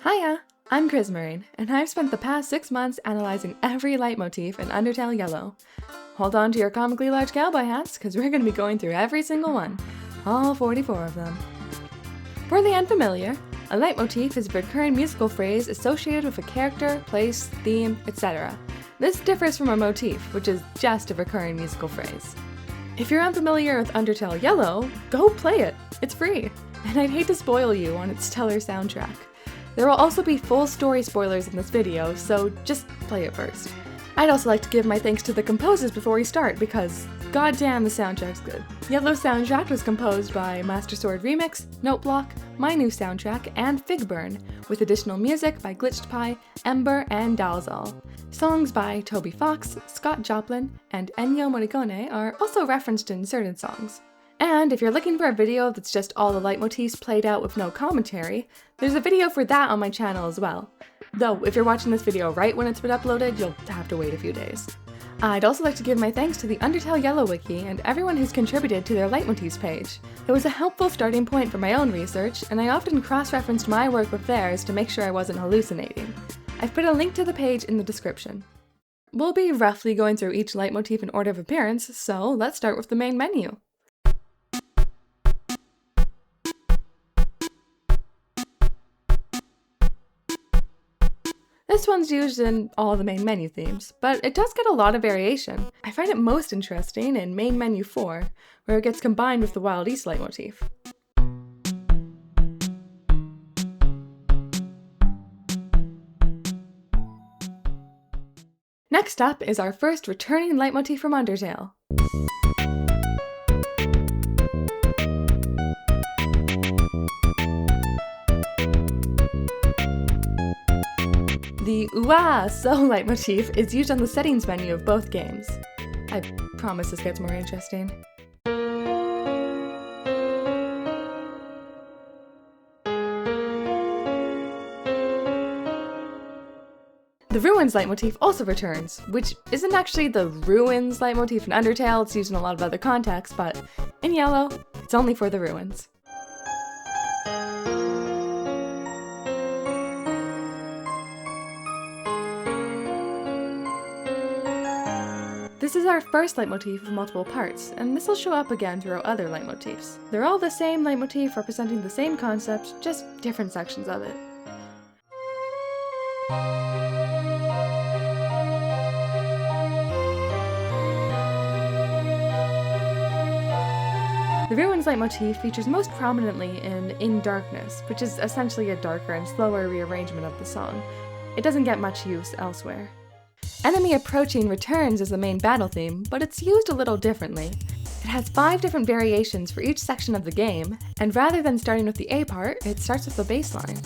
Hiya, I'm Chrismarine, and I've spent the past 6 months analyzing every leitmotif in Undertale Yellow. Hold on to your comically large cowboy hats, because we're going to be going through every single one, all 44 of them. For the unfamiliar, a leitmotif is a recurring musical phrase associated with a character, place, theme, etc. This differs from a motif, which is just a recurring musical phrase. If you're unfamiliar with Undertale Yellow, go play it! It's free! And I'd hate to spoil you on its stellar soundtrack. There will also be full story spoilers in this video, so just play it first. I'd also like to give my thanks to the composers before we start, because goddamn the soundtrack's good. Yellow's soundtrack was composed by Master Sword Remix, Noteblock, My New Soundtrack, and Figburn, with additional music by Glitched Pie, Ember, and Dalzal. Songs by Toby Fox, Scott Joplin, and Ennio Morricone are also referenced in certain songs. And if you're looking for a video that's just all the leitmotifs played out with no commentary, there's a video for that on my channel as well. Though, if you're watching this video right when it's been uploaded, you'll have to wait a few days. I'd also like to give my thanks to the Undertale Yellow wiki and everyone who's contributed to their leitmotifs page. It was a helpful starting point for my own research, and I often cross-referenced my work with theirs to make sure I wasn't hallucinating. I've put a link to the page in the description. We'll be roughly going through each leitmotif in order of appearance, so let's start with the main menu. This one's used in all the main menu themes, but it does get a lot of variation. I find it most interesting in Main Menu 4, where it gets combined with the Wild East leitmotif. Next up is our first returning leitmotif from Undertale. The Ooh-ah So leitmotif is used on the settings menu of both games. I promise this gets more interesting. The Ruins leitmotif also returns, which isn't actually the Ruins leitmotif in Undertale, it's used in a lot of other contexts, but in Yellow, it's only for the Ruins. This is our first leitmotif with multiple parts, and this will show up again throughout other leitmotifs. They're all the same leitmotif representing the same concept, just different sections of it. The Ruins leitmotif features most prominently in Darkness, which is essentially a darker and slower rearrangement of the song. It doesn't get much use elsewhere. Enemy Approaching returns as the main battle theme, but it's used a little differently. It has 5 different variations for each section of the game, and rather than starting with the A part, it starts with the bass line.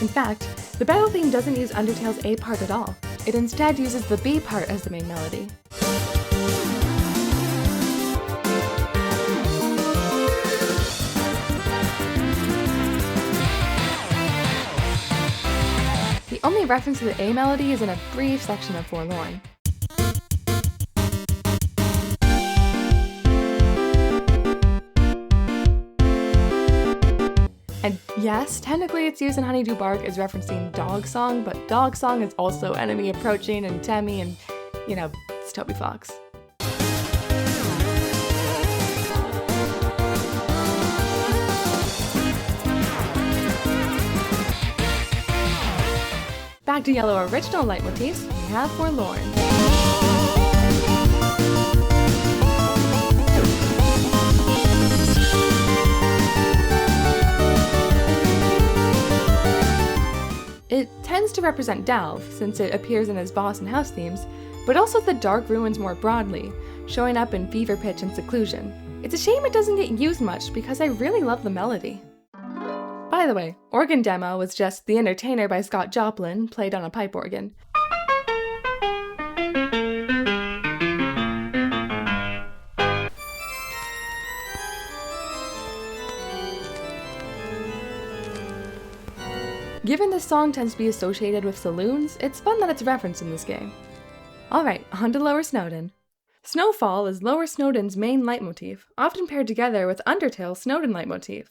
In fact, the battle theme doesn't use Undertale's A part at all. It instead uses the B part as the main melody. The only reference to the A melody is in a brief section of Forlorn. And yes, technically it's used in Honeydew Bark as referencing Dog Song, but Dog Song is also Enemy Approaching and Temmie and, you know, it's Toby Fox. Back to Yellow original leitmotifs, we have Forlorn. It tends to represent Delve, since it appears in his boss and house themes, but also the Dark Ruins more broadly, showing up in Fever Pitch and Seclusion. It's a shame it doesn't get used much, because I really love the melody. By the way, organ demo was just The Entertainer by Scott Joplin, played on a pipe organ. Given this song tends to be associated with saloons, it's fun that it's referenced in this game. Alright, on to Lower Snowdin. Snowfall is Lower Snowdin's main leitmotif, often paired together with Undertale Snowdin leitmotif.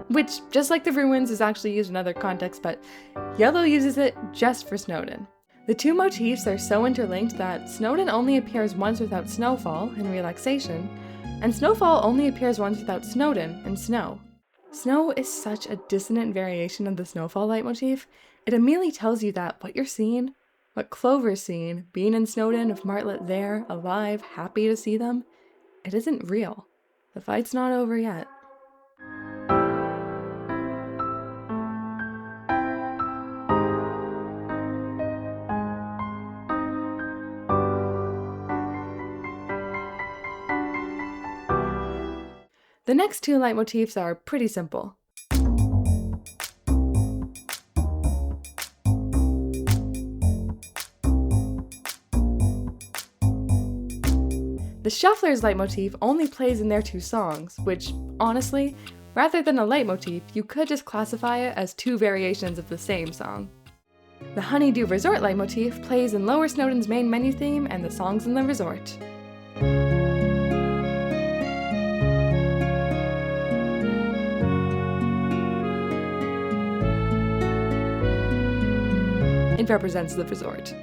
Which, just like the ruins, is actually used in other contexts, but Yellow uses it just for Snowdin. The two motifs are so interlinked that Snowdin only appears once without Snowfall in Relaxation, and Snowfall only appears once without Snowdin in Snow. Snow is such a dissonant variation of the Snowfall leitmotif. It immediately tells you that what you're seeing, what Clover's seeing, being in Snowdin with Martlet there, alive, happy to see them, it isn't real. The fight's not over yet. The next two leitmotifs are pretty simple. The Shuffler's leitmotif only plays in their two songs, which, honestly, rather than a leitmotif, you could just classify it as two variations of the same song. The Honeydew Resort leitmotif plays in Lower Snowdin's main menu theme and the songs in the resort. It represents the resort.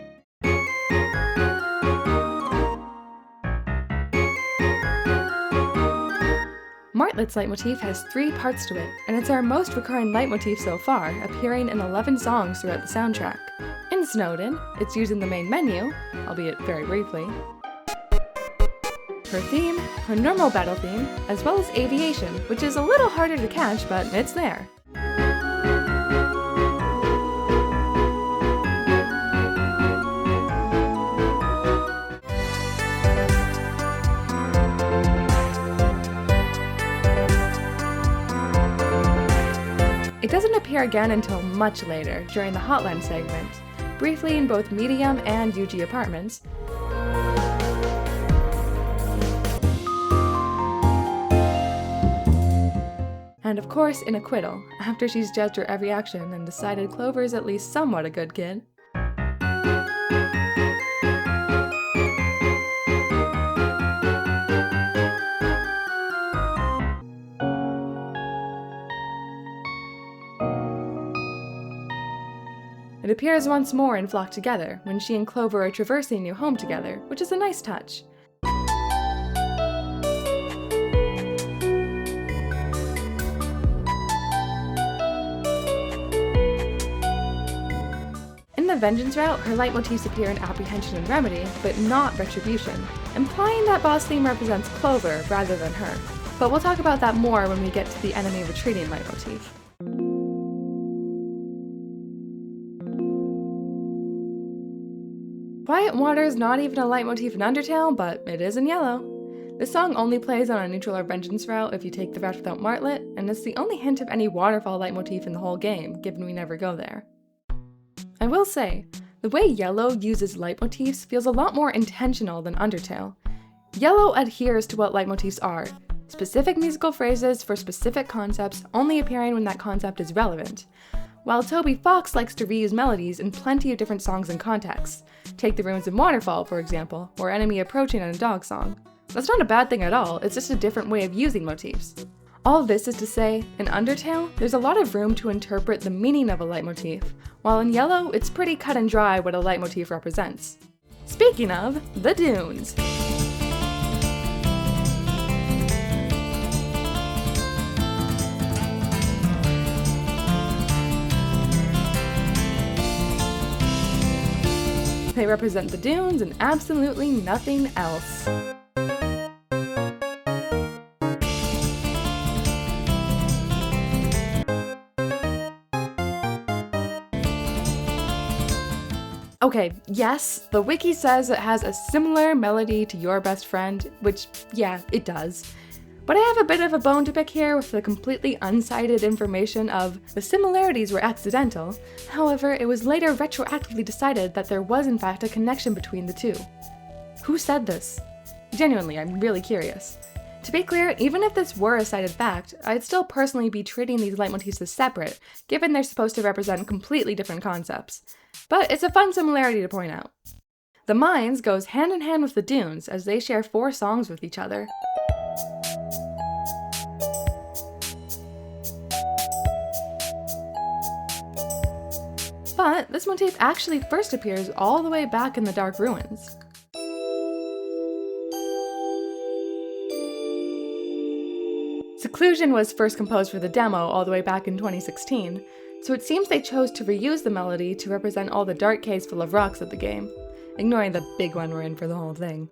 Martlet's leitmotif has 3 parts to it, and it's our most recurring leitmotif so far, appearing in 11 songs throughout the soundtrack. In Snowdin, it's used in the main menu, albeit very briefly, her theme, her normal battle theme, as well as aviation, which is a little harder to catch, but it's there. It doesn't appear again until much later, during the Hotline segment, briefly in both Medium and UG Apartments. And of course in Acquittal, after she's judged her every action and decided Clover's at least somewhat a good kid. It appears once more in Flock Together, when she and Clover are traversing new home together, which is a nice touch. In the Vengeance route, her leitmotifs appear in Apprehension and Remedy, but not Retribution, implying that boss theme represents Clover rather than her. But we'll talk about that more when we get to the enemy retreating leitmotif. Quiet Water is not even a leitmotif in Undertale, but it is in Yellow. This song only plays on a neutral or vengeance route if you take the route without Martlet, and it's the only hint of any waterfall leitmotif in the whole game, given we never go there. I will say, the way Yellow uses leitmotifs feels a lot more intentional than Undertale. Yellow adheres to what leitmotifs are, specific musical phrases for specific concepts only appearing when that concept is relevant. While Toby Fox likes to reuse melodies in plenty of different songs and contexts. Take the Ruins of Waterfall, for example, or Enemy Approaching in a dog song. That's not a bad thing at all, it's just a different way of using motifs. All of this is to say, in Undertale, there's a lot of room to interpret the meaning of a leitmotif, while in Yellow, it's pretty cut and dry what a leitmotif represents. Speaking of, the dunes. They represent the dunes and absolutely nothing else. Okay, yes, the wiki says it has a similar melody to Your Best Friend, which, yeah, it does. But I have a bit of a bone to pick here with the completely uncited information of the similarities were accidental. However, it was later retroactively decided that there was in fact a connection between the two. Who said this? Genuinely, I'm really curious. To be clear, even if this were a cited fact, I'd still personally be treating these leitmotifs as separate, given they're supposed to represent completely different concepts. But it's a fun similarity to point out. The Mines goes hand in hand with the Dunes, as they share 4 songs with each other. But this motif actually first appears all the way back in the Dark Ruins. Seclusion was first composed for the demo all the way back in 2016, so it seems they chose to reuse the melody to represent all the dark caves full of rocks of the game, ignoring the big one we're in for the whole thing.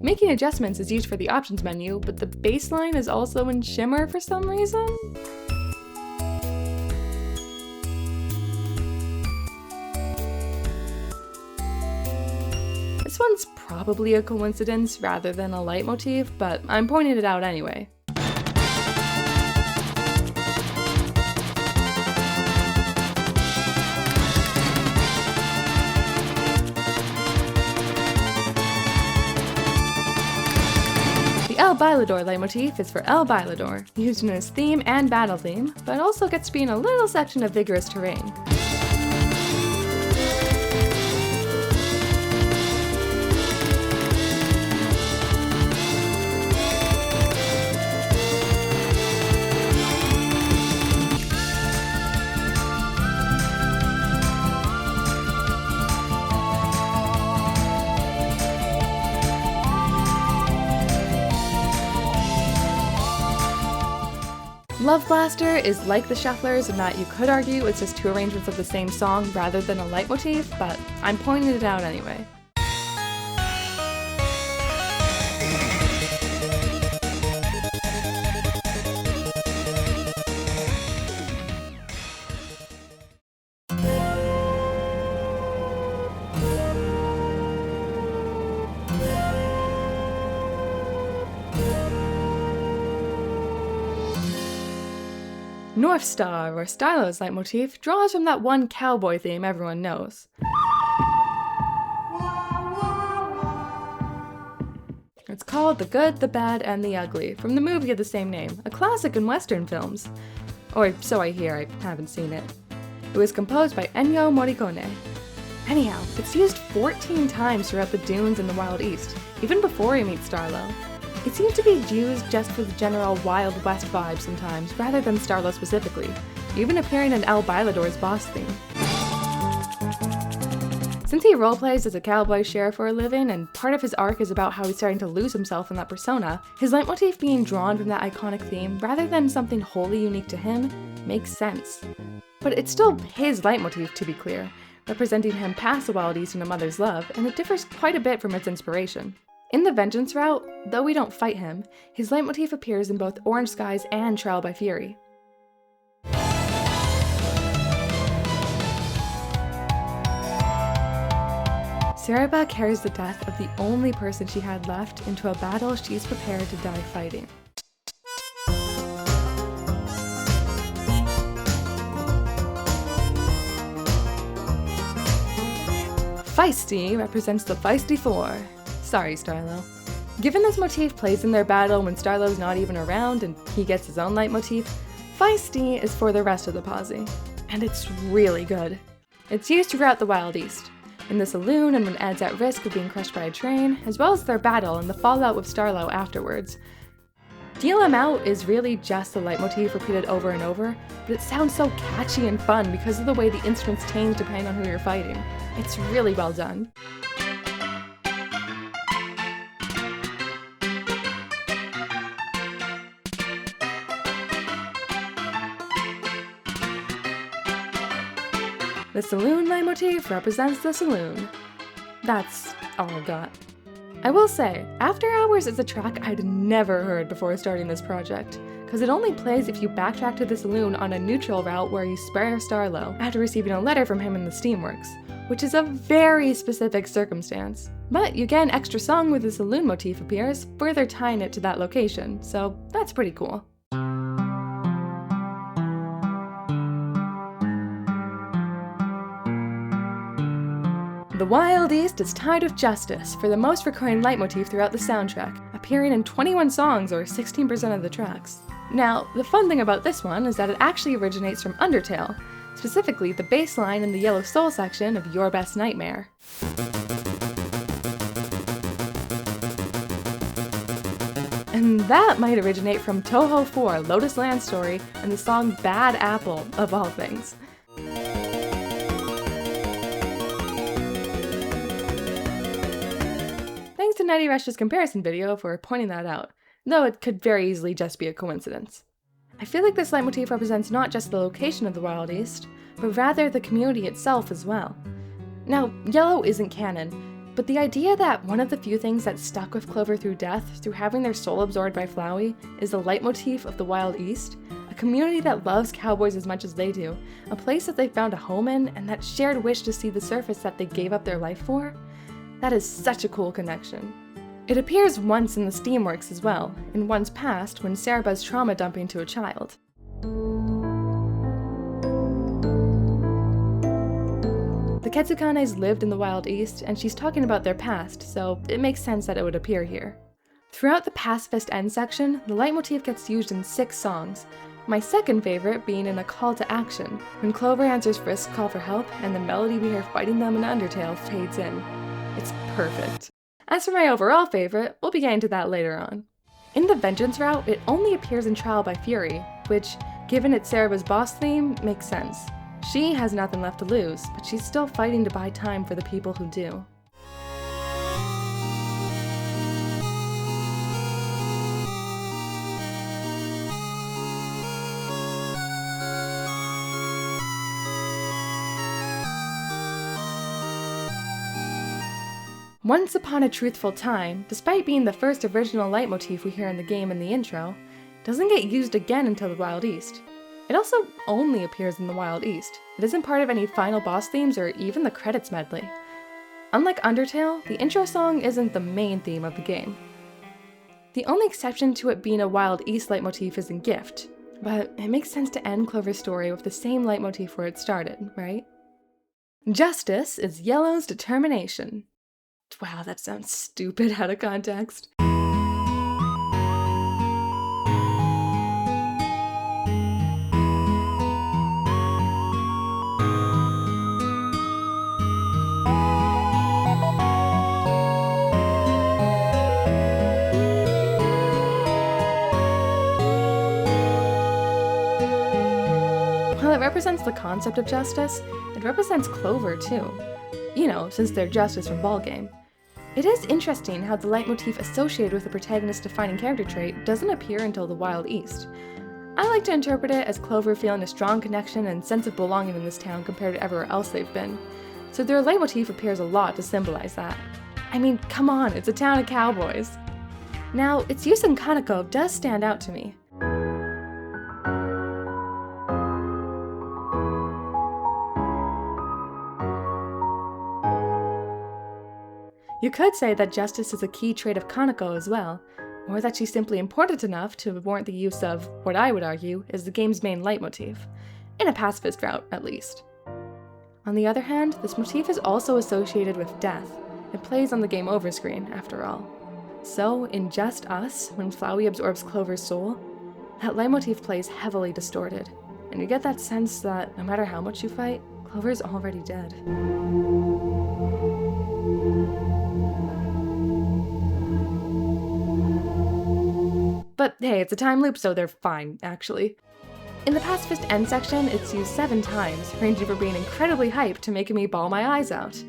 Making adjustments is used for the options menu, but the bass line is also in Shimmer for some reason? This one's probably a coincidence rather than a leitmotif, but I'm pointing it out anyway. The El Bailador leitmotif is for El Bailador, used in his theme and battle theme, but also gets to be in a little section of vigorous terrain. Love Blaster is like the Shufflers in that you could argue it's just 2 arrangements of the same song rather than a leitmotif, but I'm pointing it out anyway. North Star, or Stylo's leitmotif, draws from that one cowboy theme everyone knows. It's called The Good, the Bad, and the Ugly, from the movie of the same name, a classic in Western films. Or so I hear, I haven't seen it. It was composed by Ennio Morricone. Anyhow, it's used 14 times throughout the Dunes and the Wild East, even before he meets Starlo. It seems to be used just for the general Wild West vibe sometimes, rather than Starlo specifically, even appearing in El Bailador's boss theme. Since he roleplays as a cowboy sheriff for a living, and part of his arc is about how he's starting to lose himself in that persona, his leitmotif being drawn from that iconic theme, rather than something wholly unique to him, makes sense. But it's still his leitmotif, to be clear, representing him past the Wild East and a mother's love, and it differs quite a bit from its inspiration. In the Vengeance route, though we don't fight him, his leitmotif appears in both Orange Skies and Trial by Fury. Ceroba carries the death of the only person she had left into a battle she's prepared to die fighting. Feisty represents the Feisty Four. Sorry, Starlo. Given this motif plays in their battle when Starlo's not even around and he gets his own leitmotif, Feisty is for the rest of the posse. And it's really good. It's used throughout the Wild East, in the Saloon and when Ed's at risk of being crushed by a train, as well as their battle and the fallout with Starlo afterwards. Deal 'Em Out is really just the leitmotif repeated over and over, but it sounds so catchy and fun because of the way the instruments change depending on who you're fighting. It's really well done. The Saloon leitmotif represents the Saloon. That's all I've got. I will say, After Hours is a track I'd never heard before starting this project, because it only plays if you backtrack to the Saloon on a neutral route where you spare Starlo after receiving a letter from him in the Steamworks, which is a very specific circumstance. But you get an extra song where the Saloon motif appears, further tying it to that location, so that's pretty cool. The Wild East is tied with Justice for the most recurring leitmotif throughout the soundtrack, appearing in 21 songs or 16% of the tracks. Now, the fun thing about this one is that it actually originates from Undertale, specifically the bass line in the Yellow Soul section of Your Best Nightmare. And that might originate from Touhou 4 Lotus Land Story and the song Bad Apple, of all things. Thanks to Nutty Rush's comparison video for pointing that out, though it could very easily just be a coincidence. I feel like this leitmotif represents not just the location of the Wild East, but rather the community itself as well. Now, Yellow isn't canon, but the idea that one of the few things that stuck with Clover through death, through having their soul absorbed by Flowey, is the leitmotif of the Wild East, a community that loves cowboys as much as they do, a place that they found a home in, and that shared wish to see the surface that they gave up their life for, that is such a cool connection. It appears once in the Steamworks as well, in one's past when Ceroba's trauma dumping to a child. The Ketsukanes lived in the Wild East, and she's talking about their past, so it makes sense that it would appear here. Throughout the pacifist end section, the leitmotif gets used in 6 songs, my second favorite being in a call to action, when Clover answers Frisk's call for help and the melody we hear fighting them in Undertale fades in. It's perfect. As for my overall favorite, we'll be getting to that later on. In the Vengeance route, it only appears in Trial by Fury, which, given it's Ceroba's boss theme, makes sense. She has nothing left to lose, but she's still fighting to buy time for the people who do. Once Upon a Truthful Time, despite being the first original leitmotif we hear in the game in the intro, doesn't get used again until the Wild East. It also only appears in the Wild East. It isn't part of any final boss themes or even the credits medley. Unlike Undertale, the intro song isn't the main theme of the game. The only exception to it being a Wild East leitmotif is in Gift, but it makes sense to end Clover's story with the same leitmotif where it started, right? Justice is Yellow's determination. Wow, that sounds stupid out of context. While it represents the concept of justice, it represents Clover too. You know, since they're Justice from Ballgame. It is interesting how the leitmotif associated with the protagonist's defining character trait doesn't appear until the Wild East. I like to interpret it as Clover feeling a strong connection and sense of belonging in this town compared to everywhere else they've been, so their leitmotif appears a lot to symbolize that. I mean, come on, it's a town of cowboys. Now, its use in Kanako does stand out to me. You could say that justice is a key trait of Kanako as well, or that she's simply important enough to warrant the use of, what I would argue, is the game's main leitmotif, in a pacifist route at least. On the other hand, this motif is also associated with death. It plays on the game over screen, after all. So, in Just Us, when Flowey absorbs Clover's soul, that leitmotif plays heavily distorted, and you get that sense that no matter how much you fight, Clover's already dead. But hey, it's a time loop, so they're fine, actually. In the pacifist end section, it's used 7 times, ranging from being incredibly hyped to making me bawl my eyes out.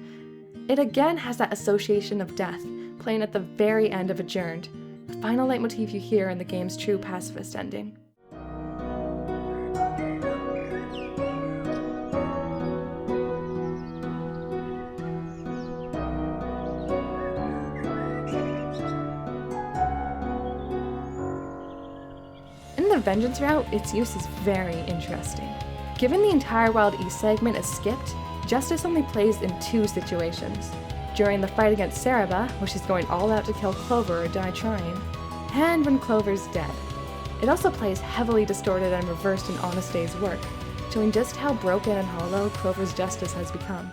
It again has that association of death, playing at the very end of Adjourned, the final leitmotif you hear in the game's true pacifist ending. the Vengeance route, its use is very interesting. Given the entire Wild East segment is skipped, Justice only plays in 2 situations. During the fight against Ceroba, where she's going all out to kill Clover or die trying, and when Clover's dead. It also plays heavily distorted and reversed in Honest Day's work, showing just how broken and hollow Clover's justice has become.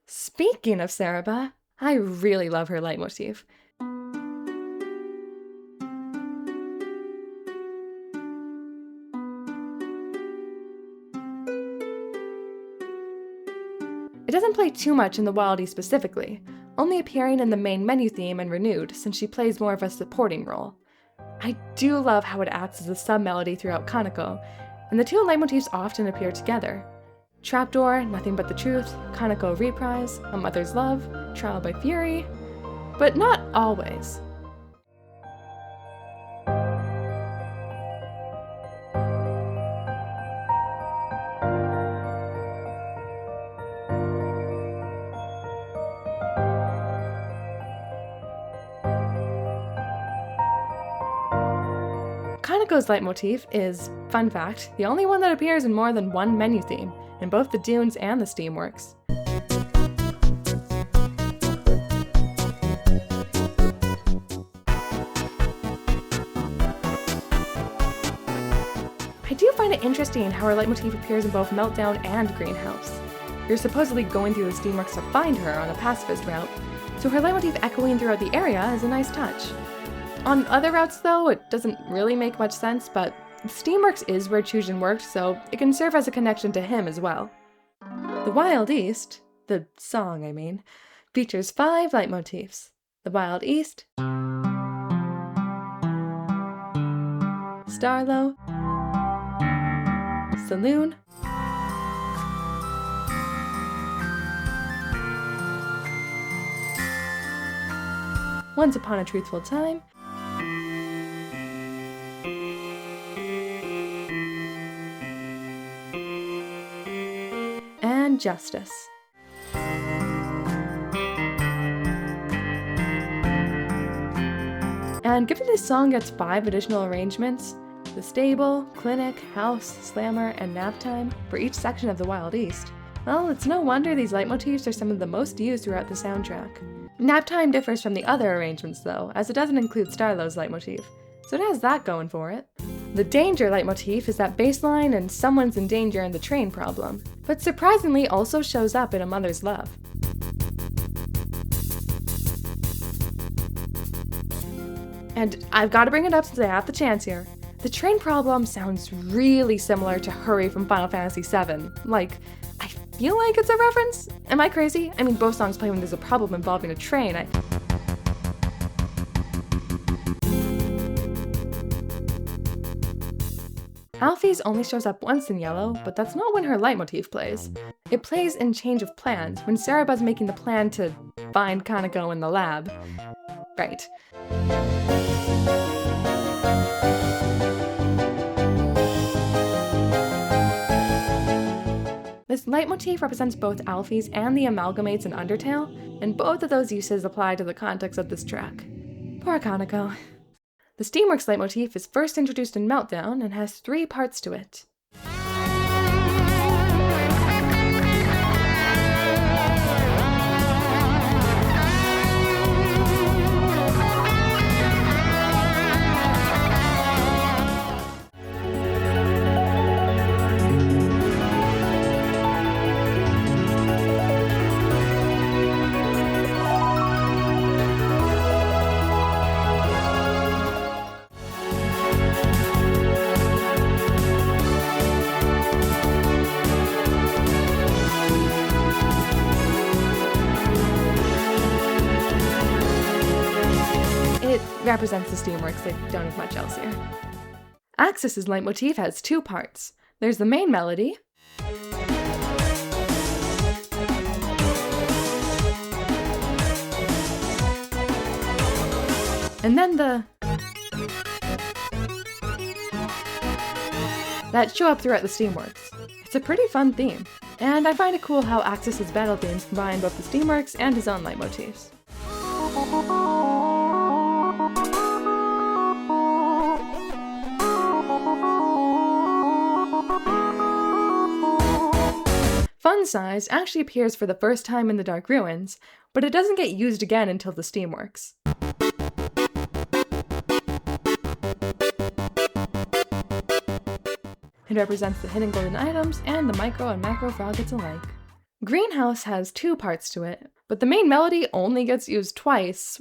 Speaking of Ceroba, I really love her leitmotif. It doesn't play too much in the Wild East specifically, only appearing in the main menu theme and renewed since she plays more of a supporting role. I do love how it acts as a sub-melody throughout Kanako, and the 2 leitmotifs often appear together. Trapdoor, Nothing But the Truth, Kanako Reprise, A Mother's Love, Trial by Fury, but not always. Kanako's leitmotif is, fun fact, the only one that appears in more than one menu theme, in both the Dunes and the Steamworks. I do find it interesting how her leitmotif appears in both Meltdown and Greenhouse. You're supposedly going through the Steamworks to find her on a pacifist route, so her leitmotif echoing throughout the area is a nice touch. On other routes though, it doesn't really make much sense, but Steamworks is where Chujin worked, so it can serve as a connection to him as well. The Wild East, the song I mean, features 5 leitmotifs. The Wild East, Starlow, Saloon, Once Upon a Truthful Time, and Justice. And given this song gets 5 additional arrangements, the stable, clinic, house, slammer, and nap time for each section of the Wild East, well, it's no wonder these leitmotifs are some of the most used throughout the soundtrack. Nap time differs from the other arrangements though, as it doesn't include Starlow's leitmotif, so it has that going for it. The danger leitmotif is that bass line and someone's in danger in the train problem, but surprisingly also shows up in A Mother's Love. And I've got to bring it up since I have the chance here. The train problem sounds really similar to Hurry from Final Fantasy VII. Like, I feel like it's a reference? Am I crazy? I mean, both songs play when there's a problem involving a train. Alphys only shows up once in Yellow, but that's not when her leitmotif plays. It plays in Change of Plans, when Ceroba's making the plan to find Kanako in the lab. Right. This leitmotif represents both Alphys and the amalgamates in Undertale, and both of those uses apply to the context of this track. Poor Kanako. The Steamworks leitmotif is first introduced in Meltdown and has 3 parts to it. Represents the Steamworks, they don't have much else here. Axis's leitmotif has 2 parts. There's the main melody, and then that show up throughout the Steamworks. It's a pretty fun theme. And I find it cool how Axis's battle themes combine both the Steamworks and his own leitmotifs. Fun Size actually appears for the first time in the Dark Ruins, but it doesn't get used again until the Steamworks. It represents the hidden golden items and the micro and macro froggets alike. Greenhouse has 2 parts to it, but the main melody only gets used twice.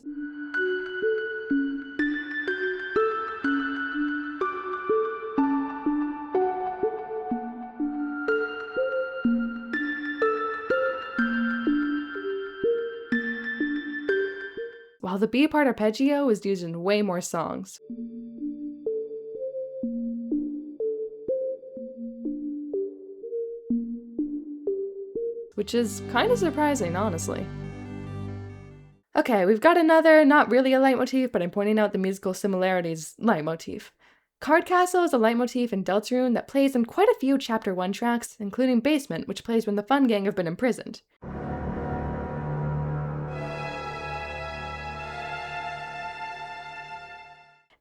While the B part arpeggio is used in way more songs. Which is kind of surprising, honestly. Okay, we've got another, not really a leitmotif, but I'm pointing out the musical similarities, leitmotif. Card Castle is a leitmotif in Deltarune that plays in quite a few Chapter 1 tracks, including Basement, which plays when the Fun Gang have been imprisoned.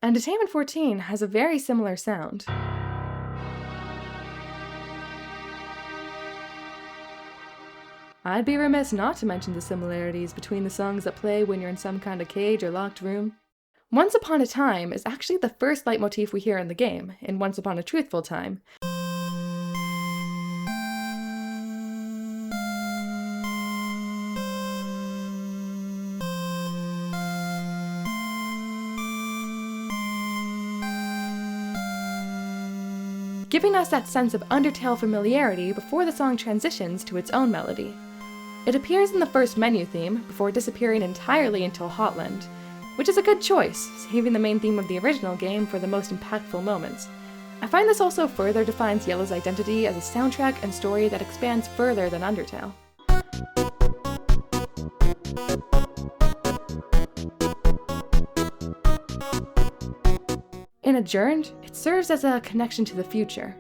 And Entertainment 14 has a very similar sound. I'd be remiss not to mention the similarities between the songs that play when you're in some kind of cage or locked room. Once Upon a Time is actually the first leitmotif we hear in the game, in Once Upon a Truthful Time. Giving us that sense of Undertale familiarity before the song transitions to its own melody. It appears in the first menu theme, before disappearing entirely until Hotland, which is a good choice, saving the main theme of the original game for the most impactful moments. I find this also further defines Yellow's identity as a soundtrack and story that expands further than Undertale. In Adjourned, it serves as a connection to the future.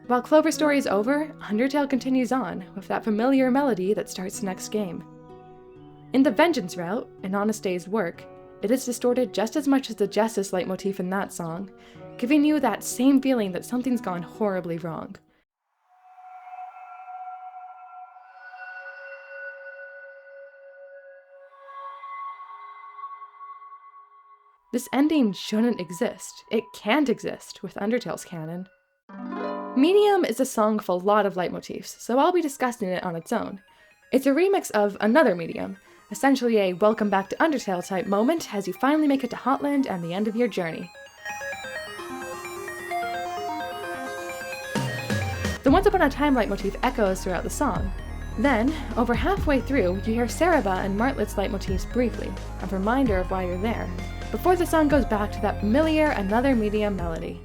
While Clover's story is over, Undertale continues on, with that familiar melody that starts the next game. In the Vengeance route, An Honest Day's Work, it is distorted just as much as the Justice leitmotif in that song, giving you that same feeling that something's gone horribly wrong. This ending shouldn't exist. It can't exist with Undertale's canon. Medium is a song with a lot of leitmotifs, so I'll be discussing it on its own. It's a remix of another Medium, essentially a welcome back to Undertale type moment as you finally make it to Hotland and the end of your journey. The Once Upon a Time leitmotif echoes throughout the song. Then, over halfway through, you hear Ceroba and Martlet's leitmotifs briefly, a reminder of why you're there, before the song goes back to that familiar Another Medium melody.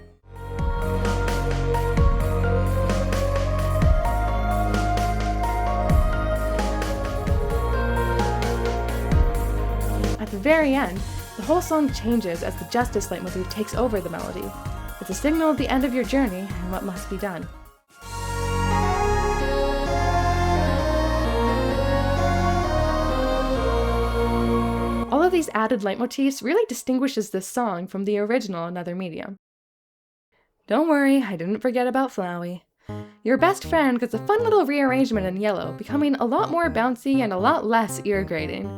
At the very end, the whole song changes as the Justice leitmotif takes over the melody. It's a signal of the end of your journey and what must be done. All of these added leitmotifs really distinguishes this song from the original Another Medium. Don't worry, I didn't forget about Flowey. Your best friend gets a fun little rearrangement in Yellow, becoming a lot more bouncy and a lot less ear-grating.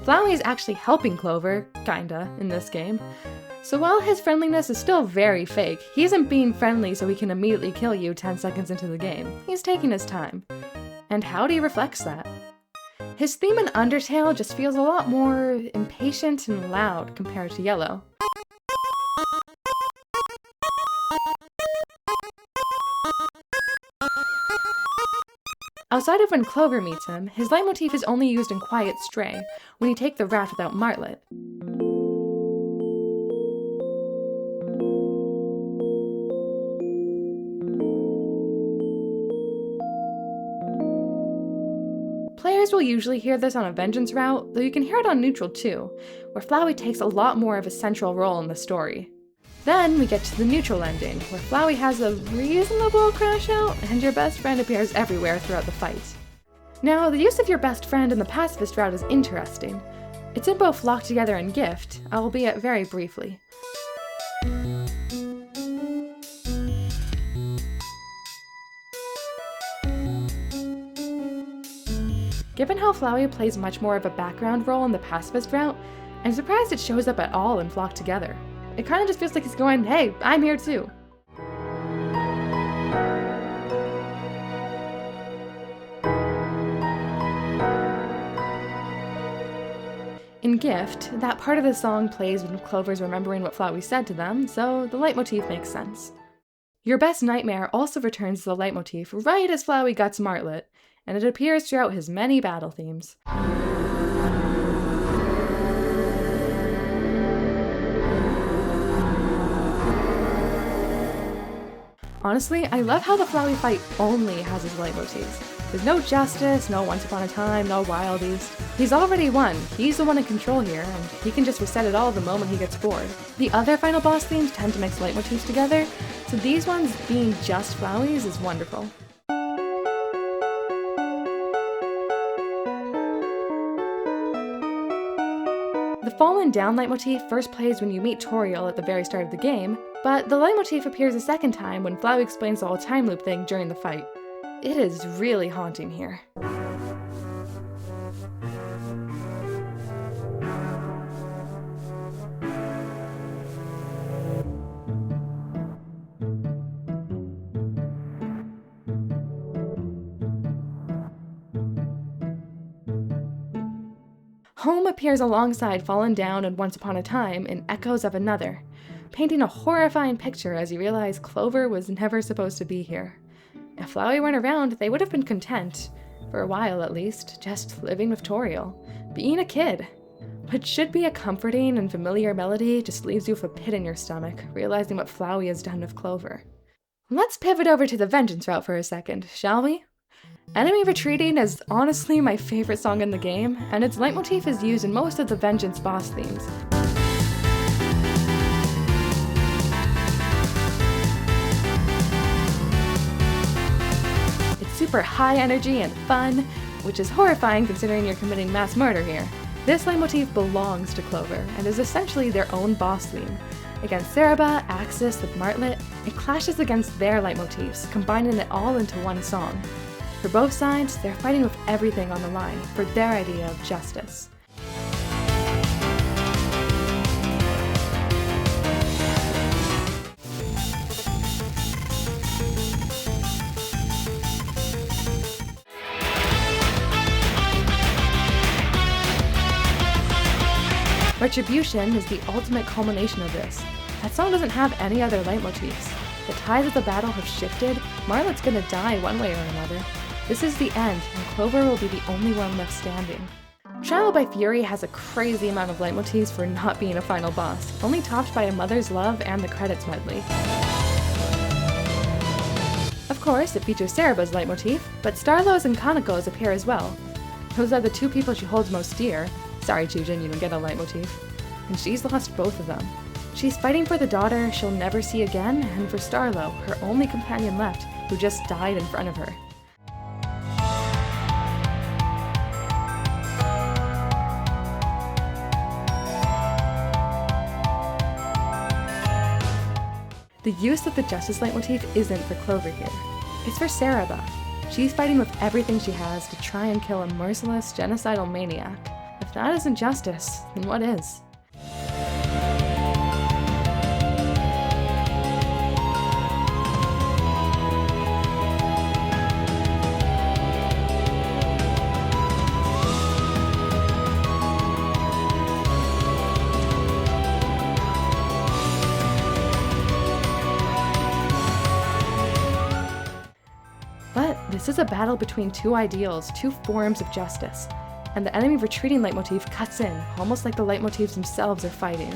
Flowey is actually helping Clover, kinda, in this game. So while his friendliness is still very fake, he isn't being friendly so he can immediately kill you 10 seconds into the game. He's taking his time. And Howdy reflects that. His theme in Undertale just feels a lot more impatient and loud compared to Yellow. Outside of when Clover meets him, his leitmotif is only used in Quiet Stray, when you take the raft without Martlet. Players will usually hear this on a vengeance route, though you can hear it on neutral too, where Flowey takes a lot more of a central role in the story. Then we get to the neutral ending, where Flowey has a reasonable crash out, and your best friend appears everywhere throughout the fight. Now, the use of your best friend in the pacifist route is interesting. It's in both Locked Together and Gift, albeit very briefly. Given how Flowey plays much more of a background role in the pacifist route, I'm surprised it shows up at all in Locked Together. It kinda just feels like he's going, hey, I'm here too. In Gift, that part of the song plays when Clover's remembering what Flowey said to them, so the leitmotif makes sense. Your Best Nightmare also returns to the leitmotif right as Flowey guts Martlet, and it appears throughout his many battle themes. Honestly, I love how the Flowey fight only has his leitmotifs. There's no Justice, no Once Upon a Time, no Wildies. He's already won, he's the one in control here, and he can just reset it all the moment he gets bored. The other final boss themes tend to mix leitmotifs together, so these ones being just Flowey's is wonderful. The Fallen Down leitmotif first plays when you meet Toriel at the very start of the game, but the leitmotif appears a second time when Flowey explains the whole time loop thing during the fight. It is really haunting here. Home appears alongside Fallen Down and Once Upon a Time in Echoes of Another, painting a horrifying picture as you realize Clover was never supposed to be here. If Flowey weren't around, they would have been content, for a while at least, just living with Toriel, being a kid. What should be a comforting and familiar melody just leaves you with a pit in your stomach, realizing what Flowey has done with Clover. Let's pivot over to the vengeance route for a second, shall we? Enemy Retreating is honestly my favorite song in the game, and its leitmotif is used in most of the vengeance boss themes. It's super high energy and fun, which is horrifying considering you're committing mass murder here. This leitmotif belongs to Clover, and is essentially their own boss theme. Against Ceroba, Axis with Martlet, it clashes against their leitmotifs, combining it all into one song. For both sides, they're fighting with everything on the line for their idea of justice. Retribution is the ultimate culmination of this. That song doesn't have any other leitmotifs. The tides of the battle have shifted, Martlet's gonna die one way or another. This is the end, and Clover will be the only one left standing. Trial by Fury has a crazy amount of leitmotifs for not being a final boss, only topped by A Mother's Love and the credits medley. Of course, it features Ceroba's leitmotif, but Starlow's and Kanako's appear as well. Those are the two people she holds most dear. Sorry, Chujin, you don't get a leitmotif. And she's lost both of them. She's fighting for the daughter she'll never see again, and for Starlow, her only companion left, who just died in front of her. The use of the Justice leitmotif isn't for Clover here. It's for Ceroba. She's fighting with everything she has to try and kill a merciless, genocidal maniac. If that isn't justice, then what is? This is a battle between two ideals, two forms of justice, and the enemy retreating leitmotif cuts in, almost like the leitmotifs themselves are fighting.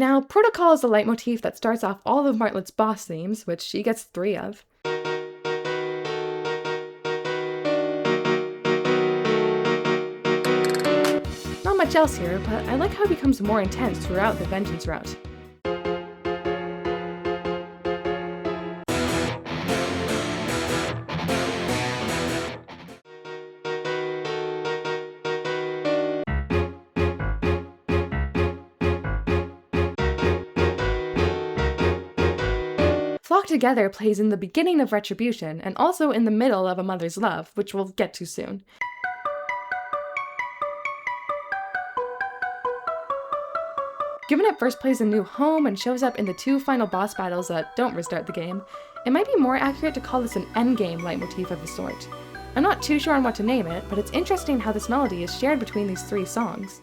Now, Protocol is the leitmotif that starts off all of Martlet's boss themes, which she gets 3 of. Not much else here, but I like how it becomes more intense throughout the Vengeance route. Flock Together plays in the beginning of Retribution and also in the middle of A Mother's Love, which we'll get to soon. Given it first plays a new home and shows up in the 2 final boss battles that don't restart the game, it might be more accurate to call this an endgame leitmotif of a sort. I'm not too sure on what to name it, but it's interesting how this melody is shared between these 3 songs.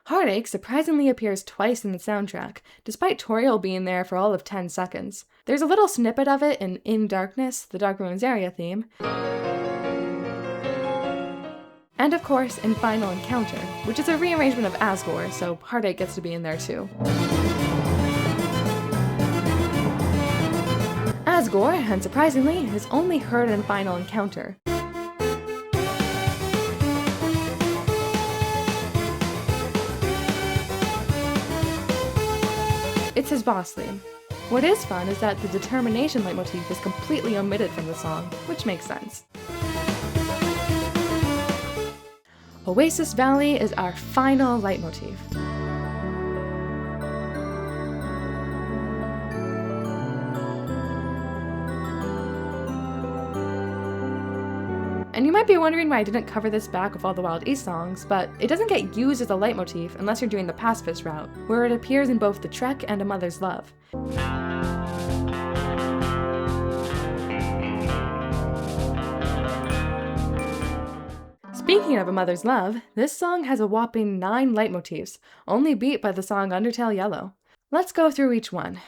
Heartache surprisingly appears twice in the soundtrack, despite Toriel being there for all of 10 seconds. There's a little snippet of it in Darkness, the Dark Ruins area theme, and of course in Final Encounter, which is a rearrangement of ASGORE, so Heartache gets to be in there too. ASGORE, unsurprisingly, is only heard in Final Encounter. It's his boss theme. What is fun is that the Determination leitmotif is completely omitted from the song, which makes sense. Oasis Valley is our final leitmotif. And you might be wondering why I didn't cover this back with all the Wild East songs, but it doesn't get used as a leitmotif unless you're doing the pacifist route, where it appears in both the Trek and A Mother's Love. Speaking of A Mother's Love, this song has a whopping 9 leitmotifs, only beat by the song Undertale Yellow. Let's go through each one.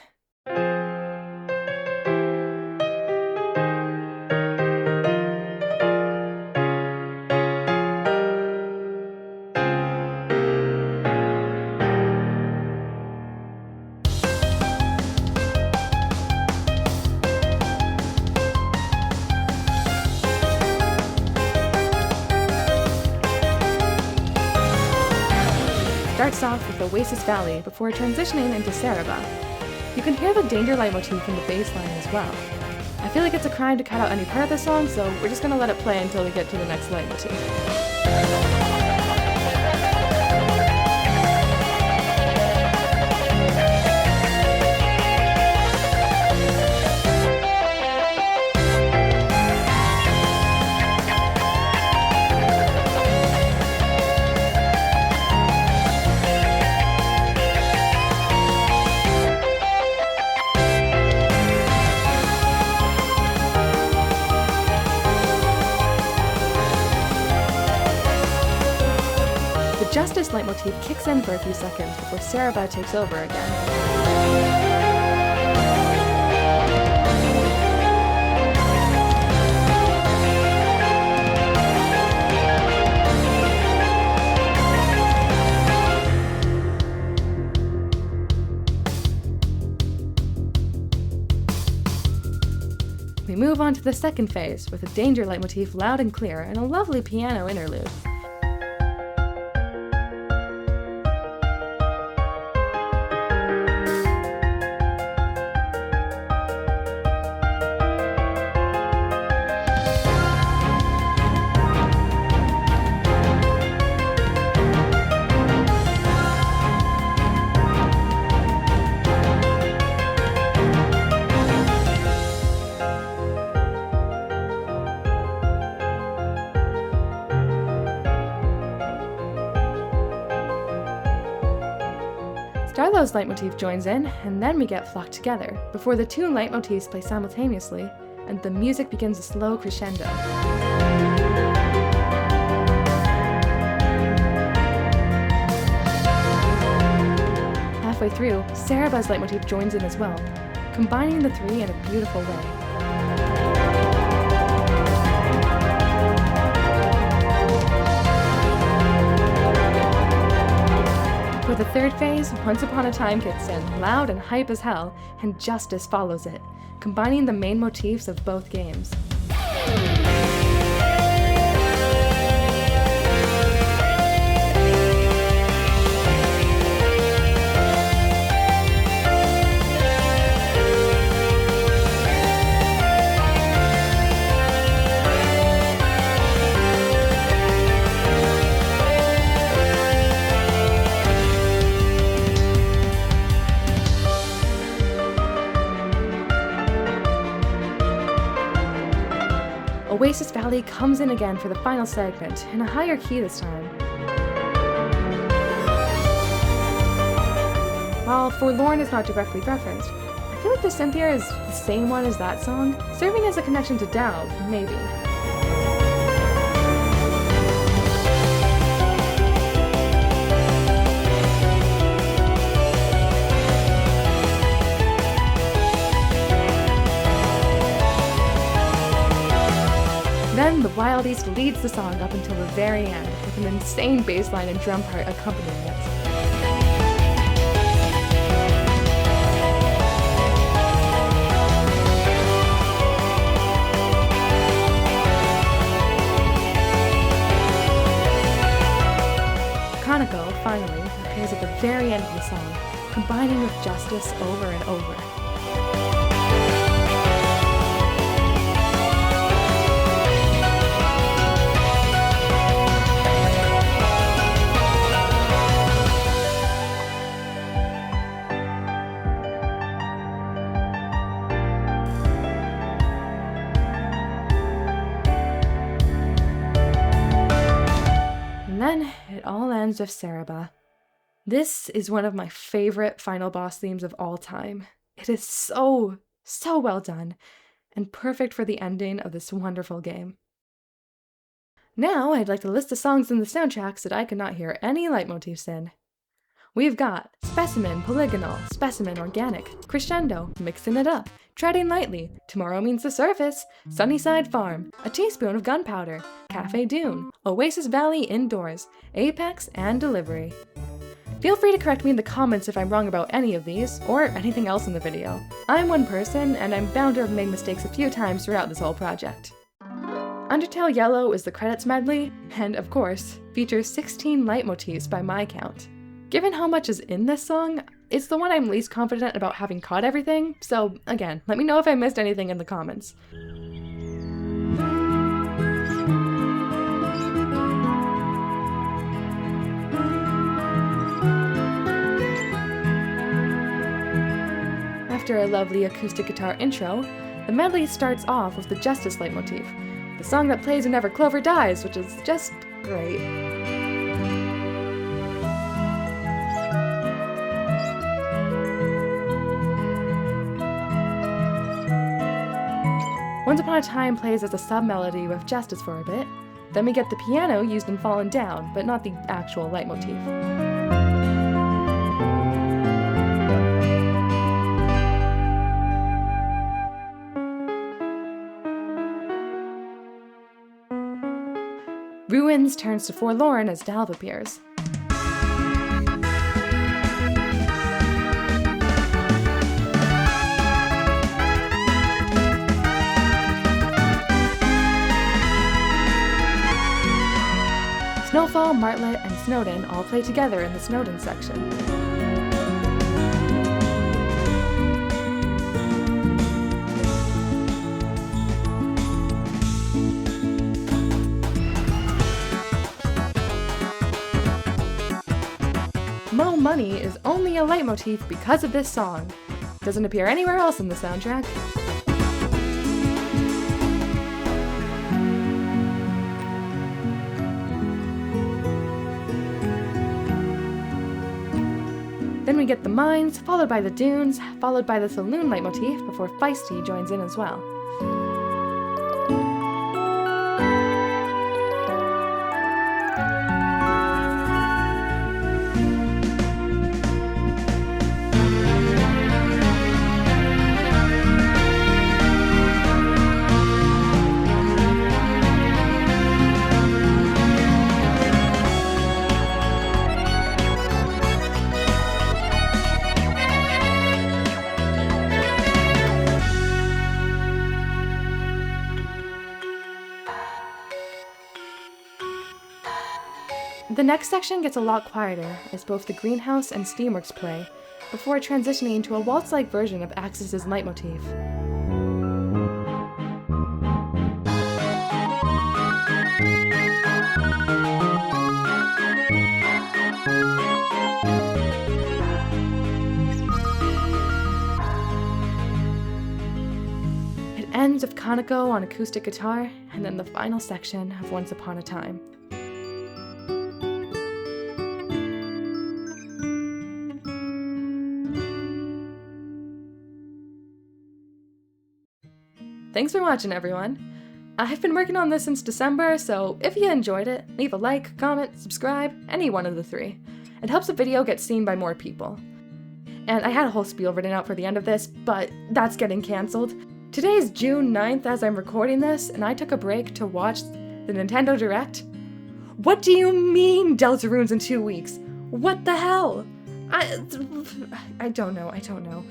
Starts off with Oasis Valley before transitioning into Ceroba. You can hear the Danger leitmotif in the bass line as well. I feel like it's a crime to cut out any part of the song, so we're just gonna let it play until we get to the next leitmotif. Justice leitmotif kicks in for a few seconds before Ceroba takes over again. We move on to the second phase with a Danger leitmotif loud and clear and a lovely piano interlude. Starlow's leitmotif joins in, and then we get Flock Together, before the 2 leitmotifs play simultaneously, and the music begins a slow crescendo. Halfway through, Ceroba's leitmotif joins in as well, combining the 3 in a beautiful way. the third phase, Once Upon a Time kicks in, loud and hype as hell, and Justice follows it, combining the main motifs of both games. Oasis Valley comes in again for the final segment, in a higher key this time. While Forlorn is not directly referenced, I feel like the synth here is the same one as that song, serving as a connection to Delve, maybe. Then the Wild East leads the song up until the very end, with an insane bass line and drum part accompanying it. Kanako, finally, appears at the very end of the song, combining with Justice over and over. And then it all ends with Ceroba. This is one of my favorite final boss themes of all time. It is so well done, and perfect for the ending of this wonderful game. Now I'd like to list the songs in the soundtracks that I could not hear any leitmotifs in. We've got Specimen, Polygonal, Specimen, Organic, Crescendo, Mixing It Up, Treading Lightly, Tomorrow Means the Surface, Sunnyside Farm, A Teaspoon of Gunpowder, Cafe Dune, Oasis Valley Indoors, Apex, and Delivery. Feel free to correct me in the comments if I'm wrong about any of these, or anything else in the video. I'm one person, and I'm bound to have made mistakes a few times throughout this whole project. Undertale Yellow is the credits medley, and of course, features 16 leitmotifs by my count. Given how much is in this song, it's the one I'm least confident about having caught everything, so again, let me know if I missed anything in the comments. After a lovely acoustic guitar intro, the medley starts off with the Justice leitmotif, the song that plays whenever Clover dies, which is just great. Once Upon a Time plays as a sub-melody with Justice for a bit, then we get the piano used in Fallen Down, but not the actual leitmotif. Ruins turns to Forlorn as Delve appears. Snowfall, Martlet, and Snowdin all play together in the Snowdin section. Mo Money is only a leitmotif because of this song. Doesn't appear anywhere else in the soundtrack. Then we get the mines, followed by the dunes, followed by the Saloon leitmotif before Feisty joins in as well. The next section gets a lot quieter as both the greenhouse and Steamworks play, before transitioning to a waltz-like version of Axis's Leitmotif. It ends with Kanako on acoustic guitar, and then the final section of Once Upon a Time. Thanks for watching, everyone! I've been working on this since December, so if you enjoyed it, leave a like, comment, subscribe, any one of the three. It helps the video get seen by more people. And I had a whole spiel written out for the end of this, but that's getting cancelled. Today is June 9th as I'm recording this, and I took a break to watch the Nintendo Direct. What do you mean Deltarune's in 2 weeks? What the hell? I don't know.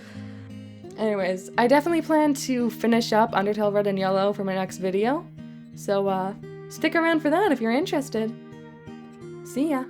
Anyways, I definitely plan to finish up Undertale Red and Yellow for my next video, so stick around for that if you're interested. See ya!